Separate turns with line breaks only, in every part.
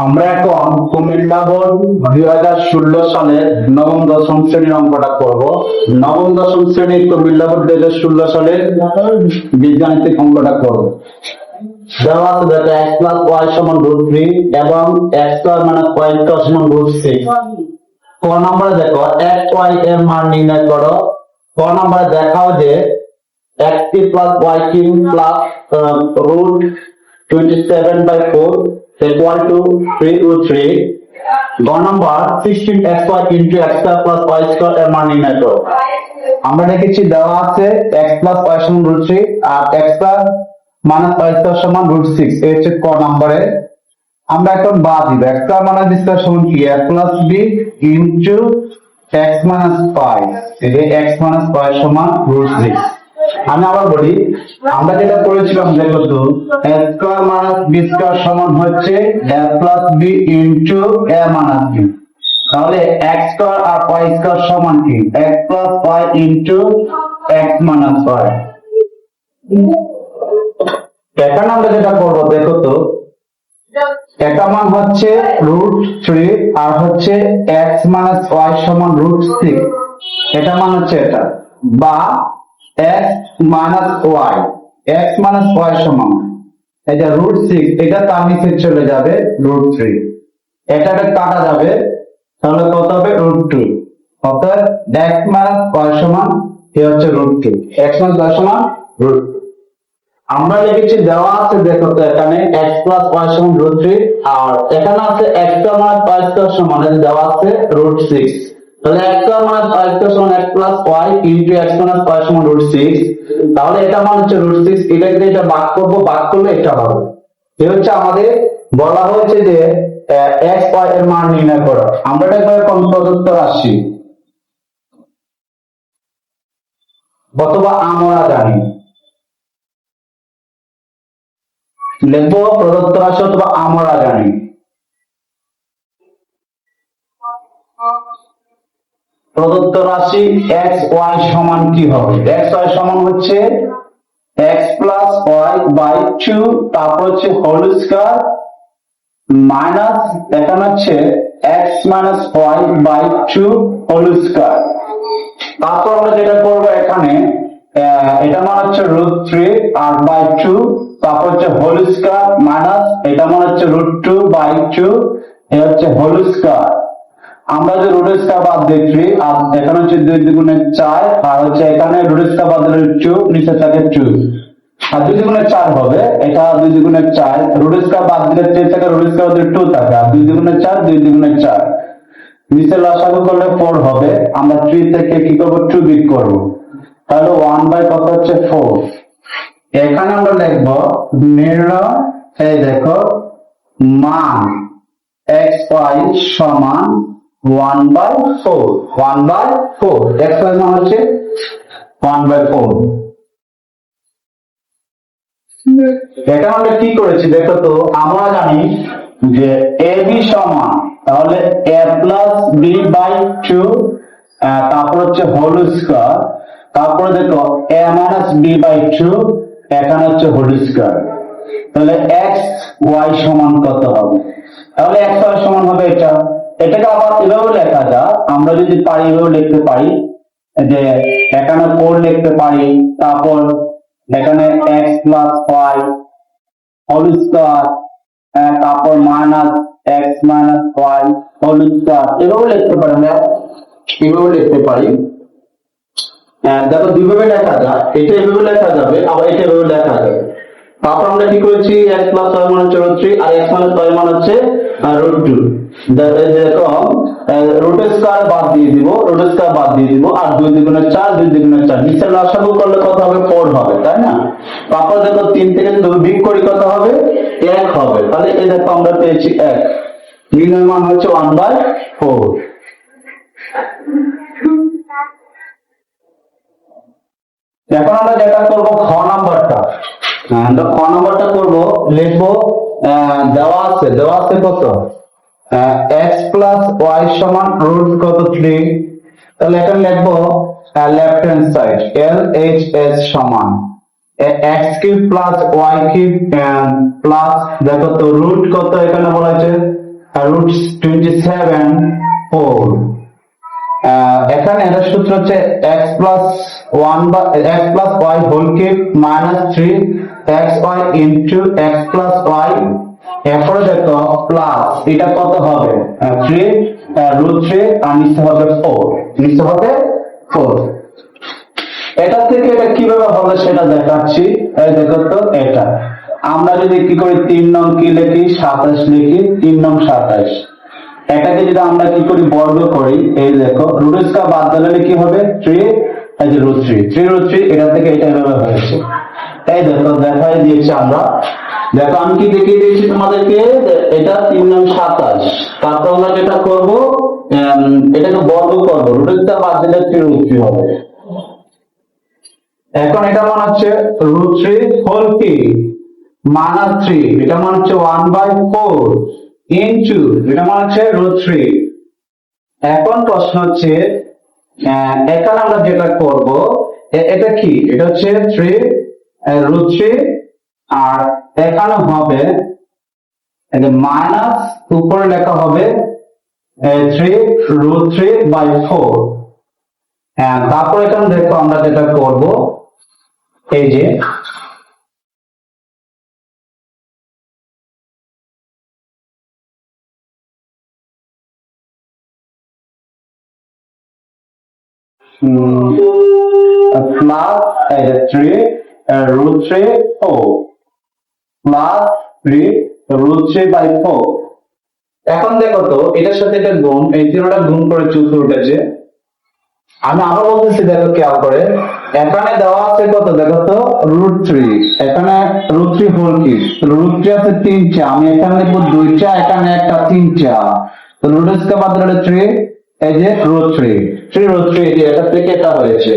আমরা এখন কুমিল্লা বোর্ড 2016 সালের নবম দশম শ্রেণীর অঙ্কটা করব। নবম দশম শ্রেণীর কুমিল্লা বোর্ড 2016 সালের বীজগাণিতিক অঙ্কটা করব। দেওয়া আছে দেখো x প্লাস y সমান রুট 3 এবং x square minus y square সমান রুট 6। ক নম্বরে দেখো x y এর মান নির্ণয় করো। ক নম্বরে দেখাও যে x plus y cube plus root 27/4 equal to 3 root 3. গ number 16xy into x square plus y square এর মান নির্ণয় করো। আমরা দেখেছি দেওয়া আছে x plus y সমান root 3 আর x square minus y square সমান root 6। এই হচ্ছে ক নম্বরে। আমরা এখন বাদ দিব x square minus b square সমান কি a plus b into x minus y। এই যে x minus y সমান root 6। আমি আবার বলি, আমরা যেটা করেছিলাম দেখো তো a square minus b square সমান হচ্ছে a plus b into a minus b। তাহলে x স্কয়ার আর y স্কয়ার সমান কি x plus y into x minus y। এখানে আমরা যেটা করব দেখো তো, এটা মান হচ্ছে রুট 3 আর হচ্ছে x মাইনাস y সমান রুট 6। এটা মান হচ্ছে এটা, বা x minus y, x minus y সমান এই যে root 6, এটা তার নিচে চলে যাবে root 3, এটা কাটা যাবে, তাহলে কত হবে root 2। অর্থাৎ x minus y সমান এই হচ্ছে root 2, x minus y সমান root 2। আমরা লিখেছি দেওয়া আছে দেখো তো এখানে x plus y সমান root 3 আর এখানে আছে x minus y স্কয়ার সমান দেওয়া আছে root 6। তাহলে x square minus y square সমান x plus y into x minus y সমান রুট 6। তাহলে এটা মান হচ্ছে রুট 6, এটা যদি এটা ভাগ করব, ভাগ করলে এটা হবে। এই হচ্ছে আমাদের বলা হয়েছে যে x y এর মান নির্ণয় করো। আমরা এটা করে কোন প্রদত্ত রাশি অথবা আমরা জানি, লিখবো প্রদত্ত রাশি অথবা আমরা জানি। প্রদত্ত রাশি x y সমান কি হবে? x y সমান হচ্ছে x প্লাস y বাই 2, তারপর হচ্ছে হোল স্কয়ার মাইনাস এখানে হচ্ছে x minus y by 2 whole square. তারপর আমরা যেটা করব এখানে এটা মান হচ্ছে রুট 3 আর বাই 2, তারপর হচ্ছে হোল স্কয়ার মাইনাস এটা মান হচ্ছে রুট 2 বাই 2, এই হচ্ছে হোল স্কয়ার। আমরা যে রুট স্কয়ার বাদ দিচ্ছি আর এখানে হচ্ছে 2 দুগুণে 4 আর হচ্ছে এখানে রুট স্কয়ার বাদ দিলে 2, নিচে থাকে 2 আর 2 দুগুণে 4 হবে, এটা 2 দুগুণে 4, রুট স্কয়ার বাদ দিলে 3 থাকে, রুট স্কয়ার দিলে 2 থাকে আর 2 দুগুণে 4, 2 দুগুণে 4, নিচে লসাগু করলে 4 হবে। আমরা 3 থেকে কি করব 2 বিয়োগ করব, তাহলে 1 বাই কত হচ্ছে 4। এখানে আমরা লিখব নির্ণয়, এই দেখো মান x y সমান 1/4, 1/4, x y মান হচ্ছে 1/4। এটা আমরা কি করেছি দেখো তো, আমরা জানি যে ab সমান তাহলে a প্লাস b বাই 2, তারপর হচ্ছে হোল স্কয়ার, তারপরে দেখো a মাইনাস b বাই 2, এখানে হচ্ছে হোল স্কয়ার। তাহলে x y সমান কত হবে? তাহলে x y সমান হবে এটা। এটাকে আবার এভাবে লেখা যায়, আমরা যদি পারি এভাবে লিখতে পারি যে এখানে 4 লিখতে পারি, তারপর এখানে x plus y whole square, তারপর minus x minus y whole square, এভাবে লিখতে পারি। আমরা এভাবে লিখতে পারি। দেখো দুইভাবে লেখা যায়, এটা এভাবে লেখা যাবে আবার এটা এভাবে লেখা যাবে। তারপর আমরা কি করেছি x প্লাস y মান হচ্ছে রুট 3 আর x মাইনাস y মান হচ্ছে রুট 2। দেখো রুট স্কয়ার বাদ দিয়ে দিব, রুট স্কয়ার বাদ দিয়ে দিব আর 2 দুগুণে 4, 2 দুগুণে 4, নিচে লসাগু করলে কত হবে 4 হবে, তাই না? তারপর দেখো 3 থেকে 2 বিয়োগ করি কত হবে 1 হবে। তাহলে এই দেখো আমরা পেয়েছি 1, নির্ণয় মান হচ্ছে 1/4। এখন আমরা যেটা করব খ নাম্বারটা, খ নাম্বারটা করব, লিখবো দেওয়া আছে কত x প্লাস y সমান রুট কত 3। তাহলে এখানে লিখবো লেফট হ্যান্ড সাইড LHS সমান x cube plus y cube plus দেখো তো রুট কত এখানে বলা হয়েছে রুট 27 4। এখানে এর সূত্র হচ্ছে x প্লাস 1 বা x plus y whole cube minus 3xy into x plus y। এরপরে দেখো প্লাস এটা কত হবে 3 রুট 3 আর নিচে হবে 4, নিচে হবে 4। এটা থেকে এটা কিভাবে হবে সেটা দেখাচ্ছি। এই দেখো তো এটা আমরা যদি কি করি 3 নং কি লিখি 27 লিখি, 3 নং 27। এটাকে যদি আমরা কি করি বর্গ করি, এই দেখো রুট স্কয়ার বাদ দিলে কি হবে 3, এই যে রুট 3 রুট 3 এটা থেকে এটা এভাবে হয়েছে। এই দেখো দেখাই দিয়েছি আমরা। দেখো আমি কি দেখিয়ে দিয়েছি তোমাদেরকে, এটা 3 নং 27। তারপর আমরা যেটা করব এটাকে বর্গ করব, রুট স্কয়ার বাদ দিলে 3 রুট 3 হবে। এখন এটা মান হচ্ছে রুট 3 হোল কি মাইনাস 3, এটা মান হচ্ছে 1/4 ইনটু এটা মান হচ্ছে রুট 3। এখন প্রশ্ন হচ্ছে এখানে আমরা যেটা করব এটা কি, এটা হচ্ছে 3 রুট 3 আর এখানে হবে এই যে মাইনাস উপরে লেখা হবে 3 রুট 3/4। তারপর এখানে দেখো আমরা যেটা করব এই যে প্লাস 3 রুট 3/4 প্লাস 3 রুট 3/4। এখন দেখো তো এটার সাথে এটা গুণ, এই তিনটা গুণ করে চুল উঠেছে। আমি আবার বলতেছি দেখো খেয়াল করে, এখানে দেওয়া আছে কত দেখো তো রুট 3, এখানে রুট 3 হোল কি রুট 3 আছে 3টা, আমি এখানে লিখবো 2টা, এখানে একটা 3টা, তো রুট স্কয়ার বাদ দিলে 3, এই যে রুট 3 রুট 3 এটা থেকে এটা হয়েছে।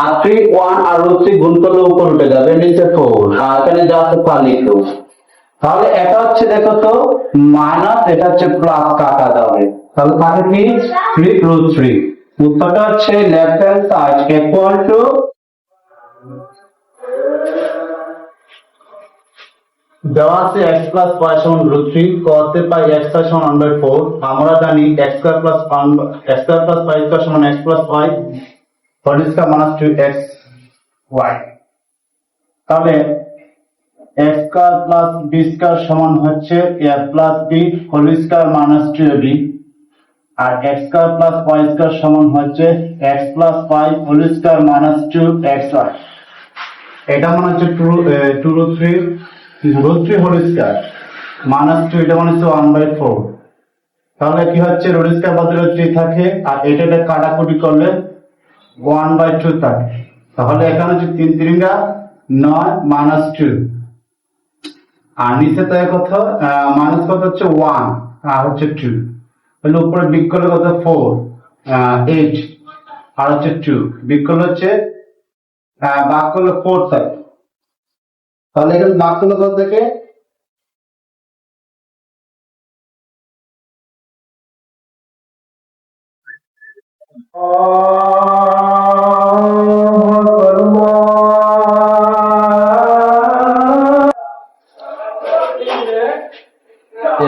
আর 3 1 আর রুট 3 গুণ করলে উপর উঠে যাবে, নিচে 4, আর এখানে যা আছে তা লিখো। তাহলে এটা হচ্ছে দেখো তো মাইনাস, এটা হচ্ছে প্লাস কাটা যাবে, তাহলে থাকে কি 3 রুট 3। উত্তরটা হচ্ছে left hand side equal to দেওয়া আছে x প্লাস y সমান রুট 3, করতে পাই x সমান 1/4। আমরা জানি x square plus y square সমান x plus y whole square minus 2xy। তাহলে x square plus b square সমান হচ্ছে a plus b whole square minus 2ab, আর x square plus y square সমান হচ্ছে x plus y whole square minus 2xy। এটা মানে হচ্ছে 2 root 3 whole square minus 2, এটা মানে হচ্ছে 1/4। তাহলে কি হচ্ছে রুট স্কয়ার বদলে 3 থাকে, আর এটা কাটাকুটি করলে 1/2 থাকে। তাহলে এখানে হচ্ছে 3 3 9 মাইনাস 2, আর নিচে তো কত মাইনাস কত হচ্ছে 1 আর হচ্ছে 2, তাহলে উপরে বিগ করলে কত 4 8 আর হচ্ছে 2, বিগ করলে হচ্ছে ভাগ করলে 4 থাকে। তাহলে এখানে ভাগ করলে কত থেকে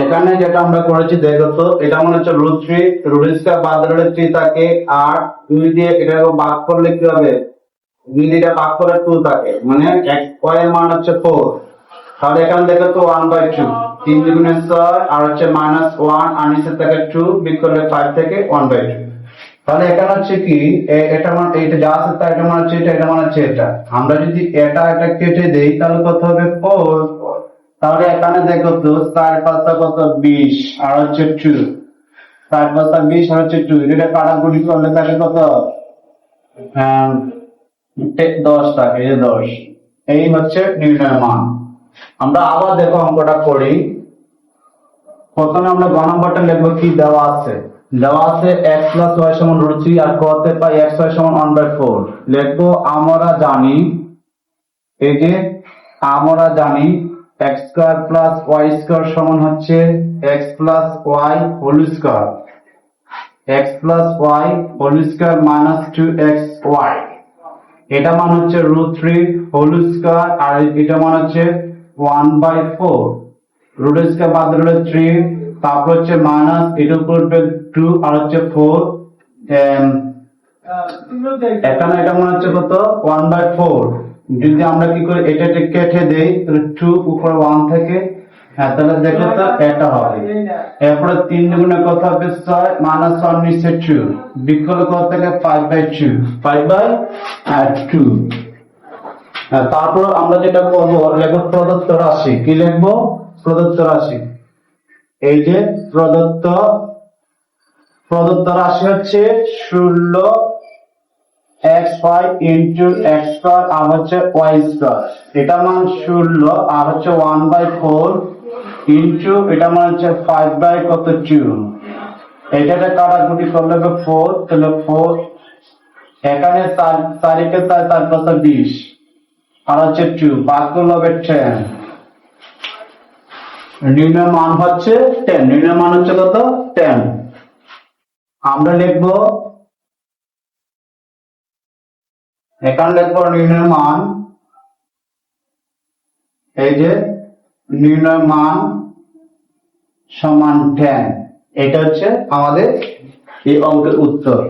এখানে যেটা আমরা করেছি দেখো তো, এটা মনে হচ্ছে রুট 3, রুট স্কয়ার বাদ দিলে 3 থাকে, আর 2 দিয়ে এটাকে ভাগ করলে কি হবে 2 দিয়ে ভাগ করলে 2 থাকে, মানে x y এর মান হচ্ছে 4। তাহলে এখানে দেখো তো 1/2, 3 দুগুণে 6 আর হচ্ছে মাইনাস 1 আর নিচে থাকে 2, বিয়োগ করলে 5 থেকে 1/2। তাহলে এখানে হচ্ছে কি এটা মানে এইটা যা আছে তা, এটা মানে হচ্ছে এটা মানে হচ্ছে এটা। আমরা যদি এটা কেটে দেই তাহলে কত হবে 4। তাহলে এখানে দেখো তো 4 5 কত 20 আর হচ্ছে 2, 4 5 20 আর হচ্ছে 2, এটা কাটাকুটি করলে থাকে কত 10 থাকে, এই 10। এই হচ্ছে নির্ণয় মান। আমরা আবার দেখো অঙ্কটা করি। প্রথমে আমরা গ নম্বরটা লিখবো, কি দেওয়া আছে x প্লাস y সমান রুট 3, আর করতে পাই x y সমান 1/4। লিখবো আমরা জানি, এই যে আমরা জানি x square plus y square সমান হচ্ছে x plus y whole square, x plus y whole square minus 2xy। এটা মান হচ্ছে রুট 3 হোল স্কয়ার, আর এটা মান হচ্ছে 1/4। রুট স্কয়ার বাদ দিলে 3, তারপর হচ্ছে মাইনাস এটার উপর 2 আর হচ্ছে 4, এখানে এটা মনে হচ্ছে কত 1/4। যদি আমরা কি করি এটা কেটে দেই তাহলে 2 উপরে 1 থেকে, হ্যাঁ তাহলে দেখো তো এটা হবে। এরপরে 3 গুণে কত হবে 6, মাইনাস 1 নিচে 2, বিকল্প কত থেকে 5/2, 5/2। তারপর আমরা যেটা করবো লেখো প্রদত্ত রাশি। কি লিখবো? প্রদত্ত রাশি। এই যে প্রদত্ত রাশি হচ্ছে 16 xy ইন্টু x স্কয়ার আর হচ্ছে y স্কয়ার। এটা মান 16 আর হচ্ছে 1/4 ইন্টু এটা মান হচ্ছে 5/2। এটা কাটাকুটি করলে 4, তাহলে 4 এখানে 4 কত 20 আর হচ্ছে 2 বাদ করলে হবে 10। নির্ণয় মান হচ্ছে 10, নির্ণয় মান হচ্ছে কত 10। আমরা লিখবো এখানে লিখবো নির্ণয় মান, এই যে নির্ণয় মান সমান 10। এটা হচ্ছে আমাদের এই অঙ্কের উত্তর।